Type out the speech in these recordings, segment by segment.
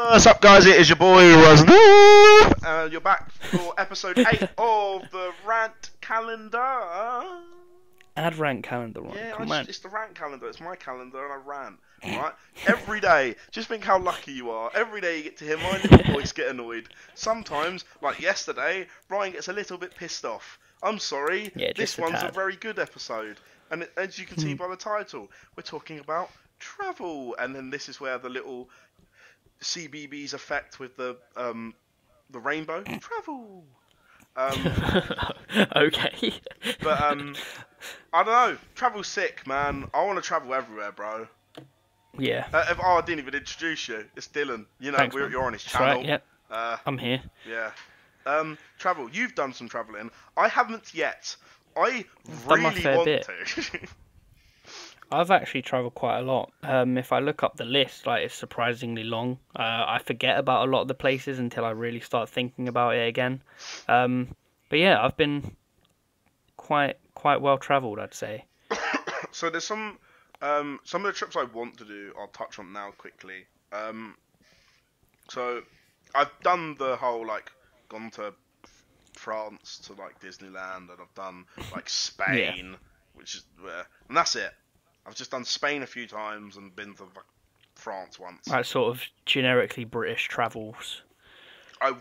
What's up, guys? It is your boy Rosnoob. You're back for episode 8 of the Rant Calendar. ADRANT calendar, right? Yeah, it's the Rant Calendar. It's my calendar, and I rant. Right? Every day. Just think how lucky you are. Every day you get to hear my little voice get annoyed. Sometimes, like yesterday, Ryan gets a little bit pissed off. I'm sorry. Yeah, this just a one's tad. a very good episode, and as you can see by the title, we're talking about travel, and then this is where the little CBBS effect with the rainbow travel. Okay. But I don't know. Travel's sick, man. I want to travel everywhere, bro. Yeah. I didn't even introduce you. It's Dylan. You know, Thanks, you're on his That's channel. right, yep. I'm here. Yeah. Travel. You've done some traveling. I haven't yet. I done my really fair want bit. to. I've actually travelled quite a lot. If I look up the list, like it's surprisingly long. I forget about a lot of the places until I really start thinking about it again. But yeah, I've been quite well travelled, I'd say. So there's some of the trips I want to do. I'll touch on now quickly. So I've done the whole gone to France to Disneyland, and I've done Spain, which is and that's it. I've just done Spain a few times and been to France once. Like sort of generically British travels. I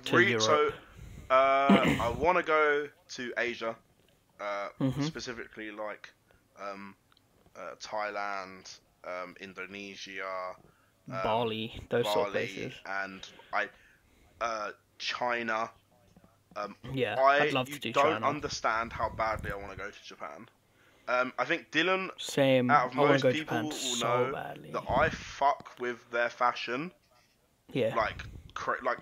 want to go to Asia, specifically Thailand, Indonesia, Bali, those sort of places, and China. I'd love to do China. You don't understand how badly I want to go to Japan. I think Dylan, Same. out of most go people, will so know badly. that I fuck with their fashion. Yeah. Like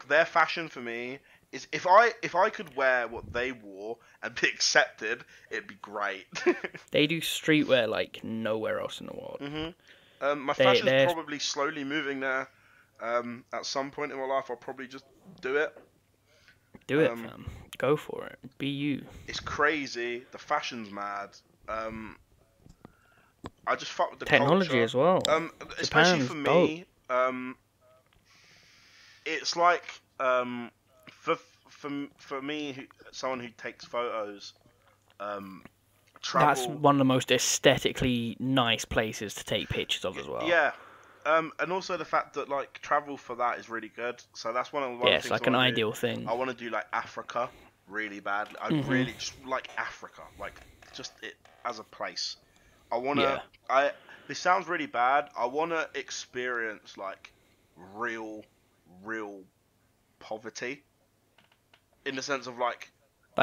their fashion for me is if I could wear what they wore and be accepted, it'd be great. They do streetwear like nowhere else in the world. My fashion's probably slowly moving there. At some point in my life, I'll probably just do it. Do it, fam. Go for it. Be you. It's crazy. The fashion's mad. I just fuck with the technology culture. As well. Especially for me. It's like for me, someone who takes photos. Travel. That's one of the most aesthetically nice places to take pictures of as well. Yeah. And also the fact that travel for that is really good. So that's one of the things. Like an ideal thing. I want to do Africa really badly. I really just like Africa, just it as a place. I want to. Yeah. This sounds really bad. I want to experience real poverty, in the sense of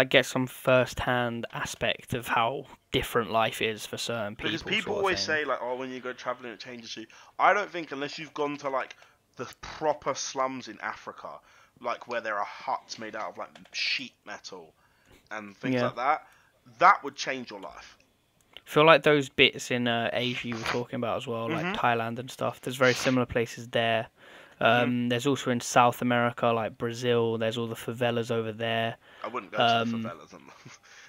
get some first-hand aspect of how different life is for certain people. Because people always say when you go traveling it changes you. I don't think unless you've gone to the proper slums in Africa, where there are huts made out of sheet metal and things like that, that would change your life. I feel like those bits in Asia you were talking about as well, like Thailand and stuff. There's very similar places there. There's also in South America, like Brazil. There's all the favelas over there. I wouldn't go to the favelas.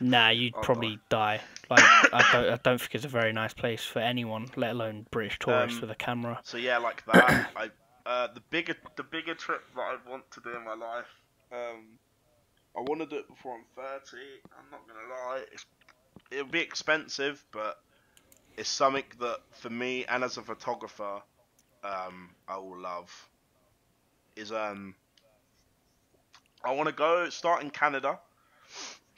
Nah, you'd probably die. I don't think it's a very nice place for anyone, let alone British tourists with a camera. So yeah, like that. The bigger trip that I want to do in my life. I want to do it before I'm 30. I'm not gonna lie. It'll be expensive, but it's something that for me and as a photographer, I will love. Is I want to start in Canada,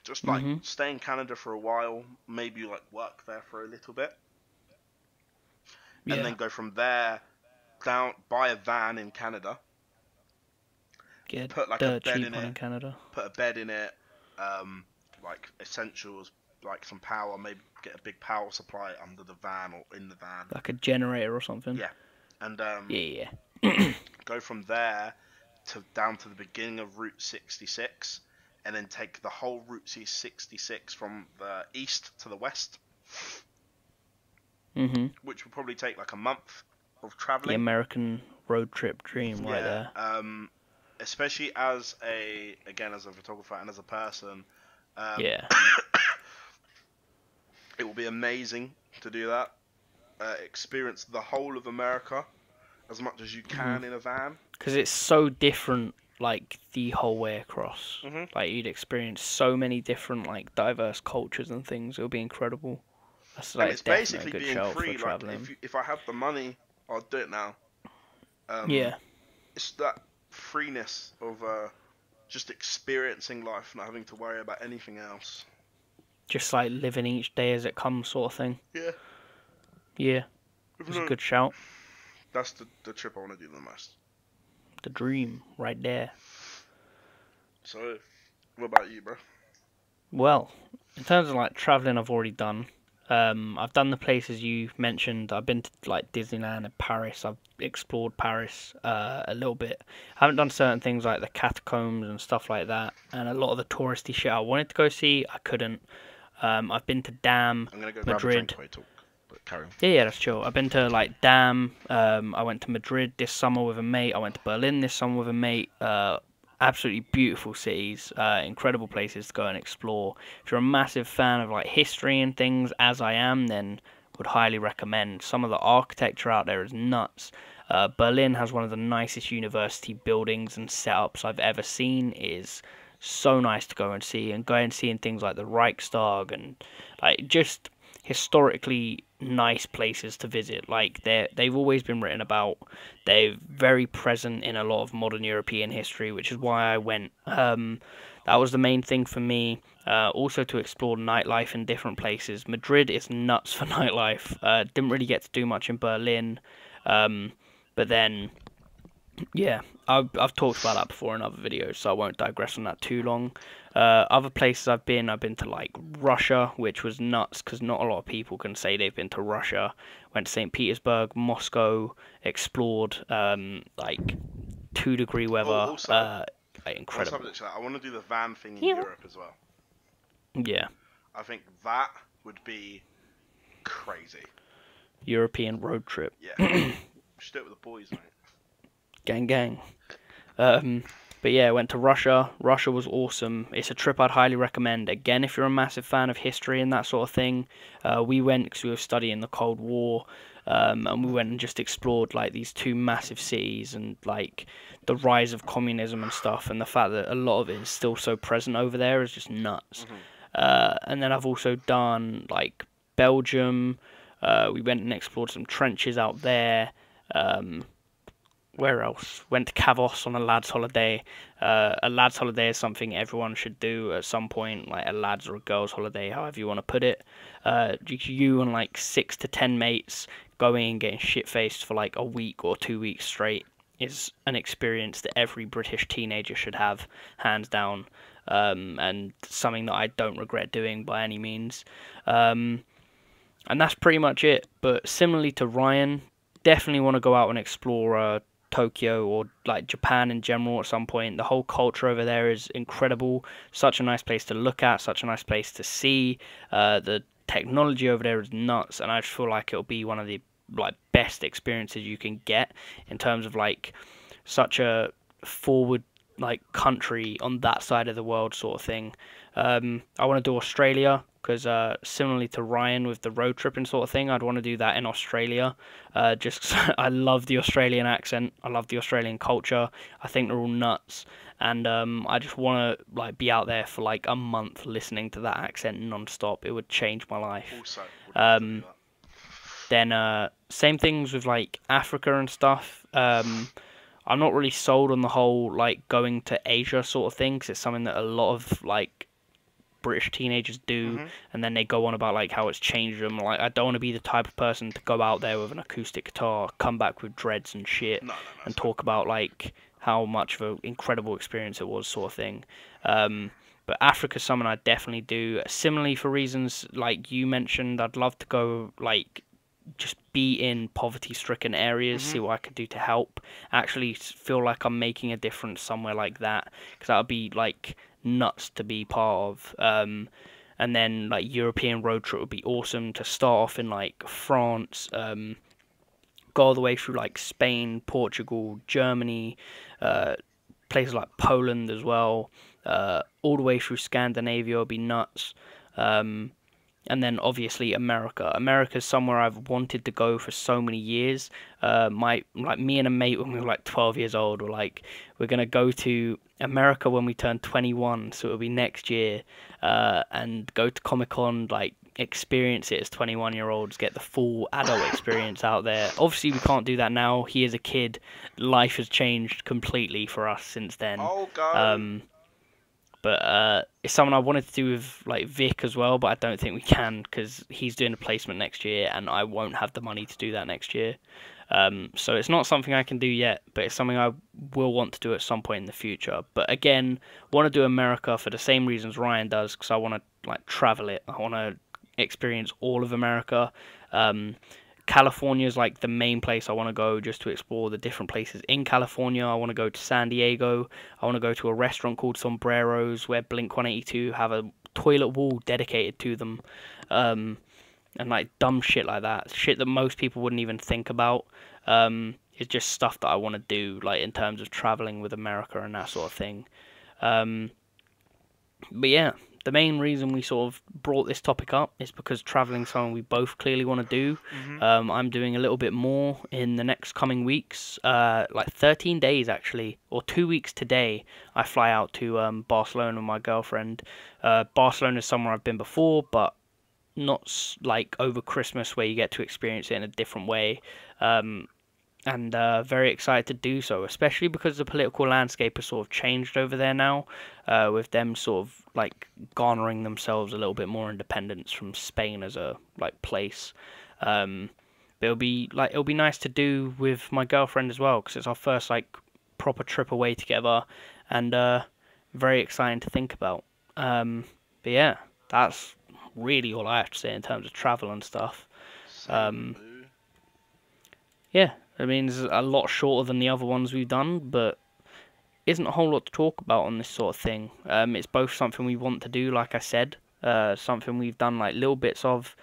just stay in Canada for a while, maybe work there for a little bit, and then go from there down, buy a van in Canada, put a bed in it, put a bed in it, essentials, some power, maybe get a big power supply under the van or in the van, like a generator or something. Yeah, and go from there down to the beginning of Route 66, and then take the whole Route 66 from the east to the west, which will probably take a month of traveling. The American road trip dream, right there. Especially as a photographer and as a person. It will be amazing to do that. Experience the whole of America. as much as you can in a van. Because it's so different, like, the whole way across. Mhm. Like, you'd experience so many different, like, diverse cultures and things. It would be incredible. That's, And like, it's definitely basically a good being shout for free. Like traveling. if I had the money, I'd do it now. Yeah. It's that freeness of just experiencing life, not having to worry about anything else. Just, like, living each day as it comes sort of thing. Yeah. Yeah. It's a good shout. That's the trip I want to do the most. The dream, right there. So, what about you, bro? Well, in terms of like traveling, I've already done. I've done the places you mentioned. I've been to like Disneyland and Paris. I've explored Paris a little bit. I haven't done certain things like the catacombs and stuff like that, and a lot of the touristy shit I wanted to go see, I couldn't. I've been to Dam, I'm gonna go Madrid. grab a drink while you talk, but carry on. Yeah, that's chill. I've been to like Dam. I went to Madrid this summer with a mate. I went to Berlin this summer with a mate. Absolutely beautiful cities, incredible places to go and explore. If you're a massive fan of like history and things, as I am, then would highly recommend. Some of the architecture out there is nuts. Berlin has one of the nicest university buildings and setups I've ever seen. It is so nice to go and see, and going and seeing things like the Reichstag and like just historically nice places to visit. Like they've always been written about. They're very present in a lot of modern European history, which is why I went. That was the main thing for me. Also to explore nightlife in different places. Madrid is nuts for nightlife. Didn't really get to do much in Berlin, but then yeah, I've talked about that before in other videos, so I won't digress on that too long. Other places I've been to like Russia, which was nuts because not a lot of people can say they've been to Russia. Went to St. Petersburg, Moscow, explored like 2-degree weather. Also, incredible. I want to do the van thing in Europe as well. Yeah. I think that would be crazy. European road trip. Yeah. We should do it with the boys, mate. Gang, gang. But yeah, went to Russia. Russia was awesome. It's a trip I'd highly recommend. Again, if you're a massive fan of history and that sort of thing. We went because we were studying the Cold War, and we went and just explored like these two massive cities and like the rise of communism and stuff, and the fact that a lot of it is still so present over there is just nuts. And then I've also done like Belgium. We went and explored some trenches out there. Where else? Went to Kavos on a lad's holiday. A lad's holiday is something everyone should do at some point, like a lad's or a girl's holiday, however you want to put it. You and like 6 to 10 mates going and getting shit-faced for like a week or 2 weeks straight is an experience that every British teenager should have, hands down, and something that I don't regret doing by any means. And that's pretty much it. But similarly to Ryan, definitely want to go out and explore Tokyo or like Japan in general at some point. The whole culture over there is incredible. Such a nice place to look at, such a nice place to see. The technology over there is nuts, and I just feel like it'll be one of the like best experiences you can get in terms of like such a forward like country on that side of the world sort of thing. I want to do Australia because similarly to Ryan with the road tripping sort of thing, I'd want to do that in Australia. Just 'cause I love the Australian accent, I love the Australian culture. I think they're all nuts, and I just want to like be out there for like a month listening to that accent non-stop. It would change my life. Also, Then same things with like Africa and stuff. I'm not really sold on the whole like going to Asia sort of thing, 'cause it's something that a lot of like British teenagers do, and then they go on about like how it's changed them. Like, I don't want to be the type of person to go out there with an acoustic guitar, come back with dreads and shit, and talk about like how much of an incredible experience it was, sort of thing. But Africa's something I definitely do. Similarly, for reasons like you mentioned, I'd love to go like just be in poverty-stricken areas, see what I could do to help. Actually feel like I'm making a difference somewhere like that, because that would be like nuts to be part of. And then like European road trip would be awesome to start off in like France, go all the way through like Spain, Portugal, Germany, places like Poland as well, all the way through Scandinavia would be nuts. And then obviously America. America's somewhere I've wanted to go for so many years. Me and a mate when we were like 12 years old were like, we're gonna go to America when we turn 21, so it'll be next year, and go to Comic-Con, like experience it as 21-year-olds, get the full adult experience out there. Obviously we can't do that now. He is a kid. Life has changed completely for us since then. I'll go. But it's something I wanted to do with like Vic as well, but I don't think we can because he's doing a placement next year, and I won't have the money to do that next year. So it's not something I can do yet, but it's something I will want to do at some point in the future. But again, want to do America for the same reasons Ryan does, because I want to like travel it. I want to experience all of America. California is like the main place I want to go, just to explore the different places in California. I want to go to San Diego. I want to go to a restaurant called Sombreros where Blink-182 have a toilet wall dedicated to them, and like dumb shit like that, shit that most people wouldn't even think about. It's just stuff that I want to do, like in terms of traveling with America and that sort of thing. But yeah, the main reason we sort of brought this topic up is because traveling is something we both clearly want to do. I'm doing a little bit more in the next coming weeks, like 13 days actually, or 2 weeks today. I fly out to Barcelona with my girlfriend. Barcelona is somewhere I've been before, but not like over Christmas where you get to experience it in a different way. And very excited to do so, especially because the political landscape has sort of changed over there now, with them sort of like garnering themselves a little bit more independence from Spain as a like place. But it'll be nice to do with my girlfriend as well, because it's our first like proper trip away together, and very exciting to think about. But yeah, that's really all I have to say in terms of travel and stuff. Yeah, I mean, it's a lot shorter than the other ones we've done, but isn't a whole lot to talk about on this sort of thing. It's both something we want to do, like I said, something we've done like little bits of,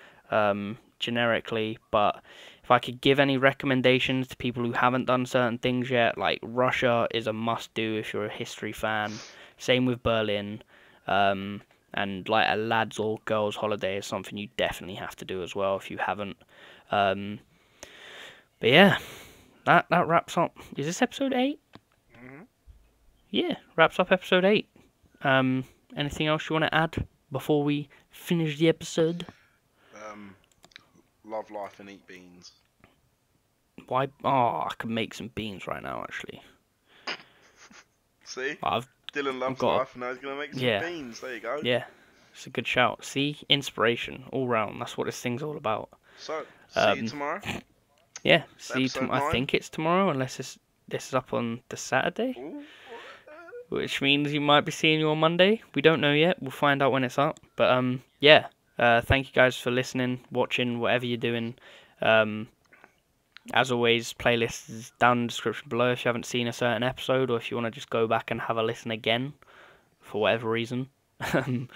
generically, but if I could give any recommendations to people who haven't done certain things yet, like Russia is a must-do if you're a history fan. Same with Berlin, and like a lads or girls holiday is something you definitely have to do as well if you haven't. But yeah, that wraps up. Is this episode 8? Yeah, wraps up episode 8. Anything else you want to add before we finish the episode? Love life and eat beans. Why? Oh, I could make some beans right now, actually. See? I've Dylan loves life, and now he's going to make some beans. There you go. Yeah, it's a good shout. See? Inspiration, all round. That's what this thing's all about. So, see you tomorrow? Yeah, see you tomorrow. I think it's tomorrow, unless this is up on the Saturday. Ooh. Which means you might be seeing you on Monday. We don't know yet. We'll find out when it's up. But yeah. Thank you guys for listening, watching, whatever you're doing. As always, playlist is down in the description below if you haven't seen a certain episode, or if you want to just go back and have a listen again for whatever reason. But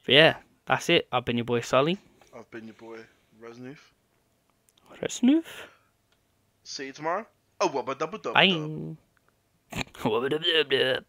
yeah, that's it. I've been your boy Sully. I've been your boy Resnoof. Resnoof. See you tomorrow. Oh, wubba dubba dub. Bye. Wubba dub dub dub.